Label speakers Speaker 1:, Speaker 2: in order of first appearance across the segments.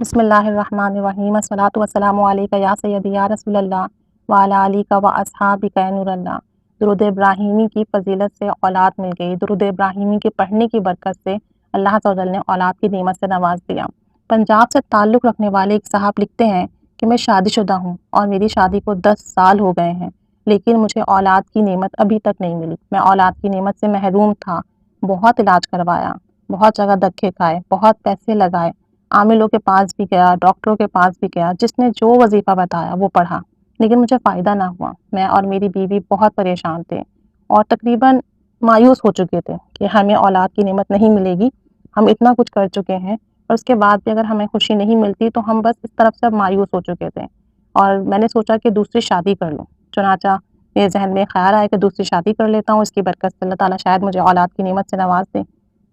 Speaker 1: بسم اللہ الرحمن الرحیم الصلاۃ والسلام علیک یا سیدی یا رسول اللہ وعلی آلک و اصحابک یا نور اللہ۔ درود ابراہیمی کی فضیلت سے اولاد مل گئی۔ درود ابراہیمی کے پڑھنے کی برکت سے اللہ عز و جل نے اولاد کی نعمت سے نواز دیا۔ پنجاب سے تعلق رکھنے والے ایک صاحب لکھتے ہیں کہ میں شادی شدہ ہوں اور میری شادی کو 10 سال ہو گئے ہیں، لیکن مجھے اولاد کی نعمت ابھی تک نہیں ملی۔ میں اولاد کی نعمت سے محروم تھا، بہت علاج کروایا، بہت جگہ دھکے کھائے، بہت پیسے لگائے، عاملوں کے پاس بھی گیا، ڈاکٹروں کے پاس بھی گیا، جس نے جو وظیفہ بتایا وہ پڑھا، لیکن مجھے فائدہ نہ ہوا۔ میں اور میری بیوی بہت پریشان تھے اور تقریباً مایوس ہو چکے تھے کہ ہمیں اولاد کی نعمت نہیں ملے گی، ہم اتنا کچھ کر چکے ہیں اور اس کے بعد بھی اگر ہمیں خوشی نہیں ملتی تو ہم بس اس طرف سے مایوس ہو چکے تھے۔ اور میں نے سوچا کہ دوسری شادی کر لوں، چنانچہ میرے ذہن میں خیال آیا کہ دوسری شادی کر لیتا ہوں، اس کی برکت سے اللہ تعالیٰ شاید مجھے اولاد کی نعمت سے نواز دے۔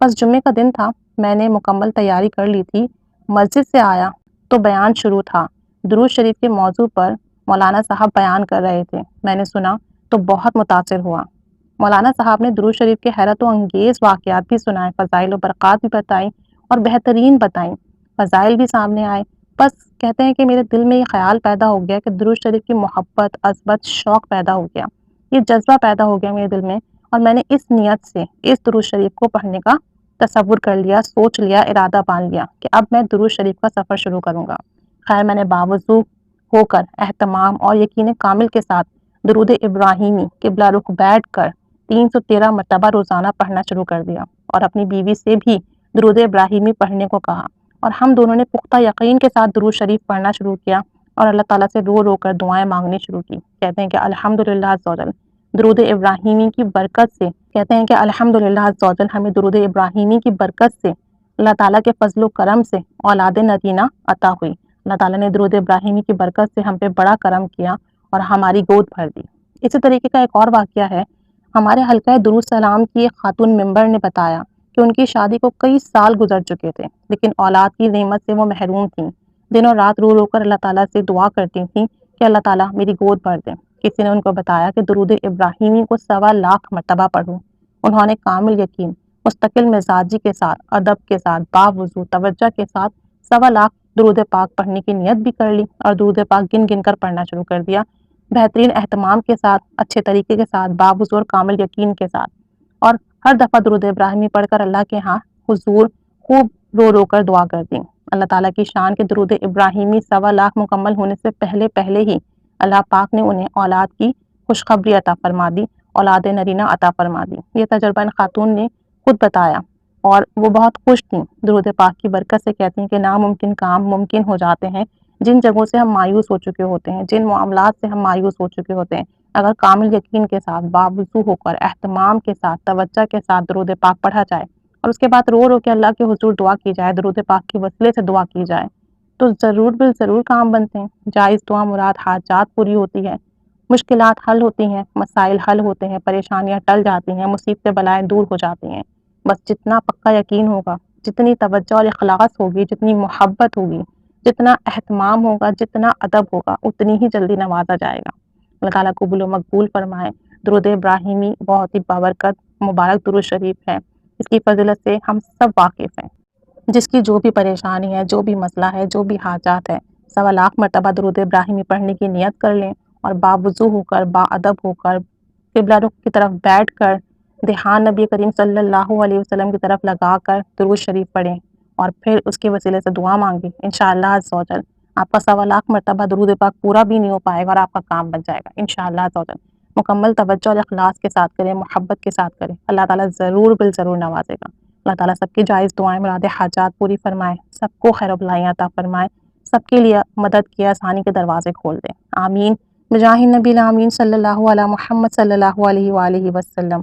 Speaker 1: بس جمعے کا دن تھا، میں نے مکمل تیاری کر لی تھی، مسجد سے آیا تو بیان شروع تھا۔ درود شریف کے موضوع پر مولانا صاحب بیان کر رہے تھے، میں نے سنا تو بہت متاثر ہوا۔ مولانا صاحب نے درود شریف کے حیرت و انگیز واقعات بھی سنائے، فضائل و برکات بھی بتائیں اور بہترین بتائیں، فضائل بھی سامنے آئے۔ بس کہتے ہیں کہ میرے دل میں یہ خیال پیدا ہو گیا کہ درود شریف کی محبت، عظمت، شوق پیدا ہو گیا، یہ جذبہ پیدا ہو گیا میرے دل میں، اور میں نے اس نیت سے اس درود شریف کو پڑھنے کا تصور کر لیا، سوچ لیا، ارادہ بان لیا کہ اب میں درود شریف کا سفر شروع کروں گا۔ خیر میں نے باوضو ہو کر اہتمام اور یقین کامل کے ساتھ درود ابراہیمی قبلہ رخ بیٹھ کر 313 مرتبہ روزانہ پڑھنا شروع کر دیا اور اپنی بیوی سے بھی درود ابراہیمی پڑھنے کو کہا، اور ہم دونوں نے پختہ یقین کے ساتھ درود شریف پڑھنا شروع کیا اور اللہ تعالیٰ سے رو رو کر دعائیں مانگنی شروع کی۔ کہتے ہیں کہ الحمدللہ عز و جل درود ابراہیمی کی برکت سے، کہتے ہیں کہ الحمدللہ عز و جل ہمیں درود ابراہیمی کی برکت سے، اللہ تعالیٰ کے فضل و کرم سے اولاد نرینہ عطا ہوئی۔ اللہ تعالیٰ نے درود ابراہیمی کی برکت سے ہم پہ بڑا کرم کیا اور ہماری گود بھر دی۔ اسی طریقے کا ایک اور واقعہ ہے، ہمارے حلقہ درود سلام کی ایک خاتون ممبر نے بتایا کہ ان کی شادی کو کئی سال گزر چکے تھے، لیکن اولاد کی نعمت سے وہ محروم تھیں۔ دن اور رات رو رو کر اللہ تعالیٰ سے دعا کرتی تھیں کہ اللہ تعالیٰ میری گود بھر دیں۔ کسی نے ان کو بتایا کہ درود ابراہیمی کو 1.25 مرتبہ پڑھوں۔ انہوں نے کامل یقین، مستقل مزاجی کے ساتھ، ادب کے ساتھ، باوضو توجہ کے ساتھ 1.25 درود پاک پڑھنے کی نیت بھی کر لی اور درود پاک گن گن کر پڑھنا شروع کر دیا، بہترین اہتمام کے ساتھ، اچھے طریقے کے ساتھ، باوضو اور کامل یقین کے ساتھ، اور ہر دفعہ درود ابراہیمی پڑھ کر اللہ کے ہاں حضور خوب رو رو کر دعا کر دیں۔ اللہ تعالیٰ کی شان کے درود ابراہیمی 1.25 مکمل ہونے سے پہلے ہی اللہ پاک نے انہیں اولاد کی خوشخبری عطا فرما دی، اولاد نرینہ عطا فرما دی۔ یہ تجربہ ان خاتون نے خود بتایا اور وہ بہت خوش تھیں۔ درود پاک کی برکت سے کہتی ہیں کہ ناممکن کام ممکن ہو جاتے ہیں، جن جگہوں سے ہم مایوس ہو چکے ہوتے ہیں، جن معاملات سے ہم مایوس ہو چکے ہوتے ہیں، اگر کامل یقین کے ساتھ، باوضو ہو کر، اہتمام کے ساتھ، توجہ کے ساتھ درود پاک پڑھا جائے اور اس کے بعد رو رو کے اللہ کے حضور دعا کی جائے، درود پاک کے وسیلے سے دعا کی جائے، تو ضرور بالضرور کام بنتے ہیں، جائز دعا مراد حاجات پوری ہوتی ہے، مشکلات حل ہوتی ہیں، مسائل حل ہوتے ہیں، پریشانیاں ٹل جاتی ہیں، مصیبتیں بلائیں دور ہو جاتی ہیں۔ بس جتنا پکا یقین ہوگا، جتنی توجہ اور اخلاص ہوگی، جتنی محبت ہوگی، جتنا اہتمام ہوگا، جتنا ادب ہوگا، اتنی ہی جلدی نوازا جائے گا۔ اللہ تعالیٰ قبول و مقبول فرمائے۔ درود ابراہیمی بہت ہی بابرکت مبارک درود شریف ہے، اس کی فضیلت سے ہم سب واقف ہیں۔ جس کی جو بھی پریشانی ہے، جو بھی مسئلہ ہے، جو بھی حاجات ہے، 1.25 مرتبہ درود ابراہیمی پڑھنے کی نیت کر لیں اور باوضو ہو کر، با ادب ہو کر، قبلہ رخ کی طرف بیٹھ کر، دھیان نبی کریم صلی اللہ علیہ وسلم کی طرف لگا کر درود شریف پڑھیں اور پھر اس کے وسیلے سے دعا مانگیں۔ انشاءاللہ عز و جل آپ کا 1.25 مرتبہ درود پاک پورا بھی نہیں ہو پائے گا اور آپ کا کام بن جائے گا انشاءاللہ عز و جل۔ مکمل توجہ اور اخلاص کے ساتھ کریں، محبت کے ساتھ کریں، اللہ تعالیٰ ضرور بالضرور نوازے گا۔ اللہ تعالیٰ سب کی جائز دعائیں، مراد حاجات پوری فرمائے، سب کو خیر و بلائیاں عطا فرمائے، سب کے لیے مدد کی آسانی کے دروازے کھول دیں، آمین بجاہ نبی الامین صلی اللہ علیہ محمد صلی اللہ علیہ وآلہ وسلم۔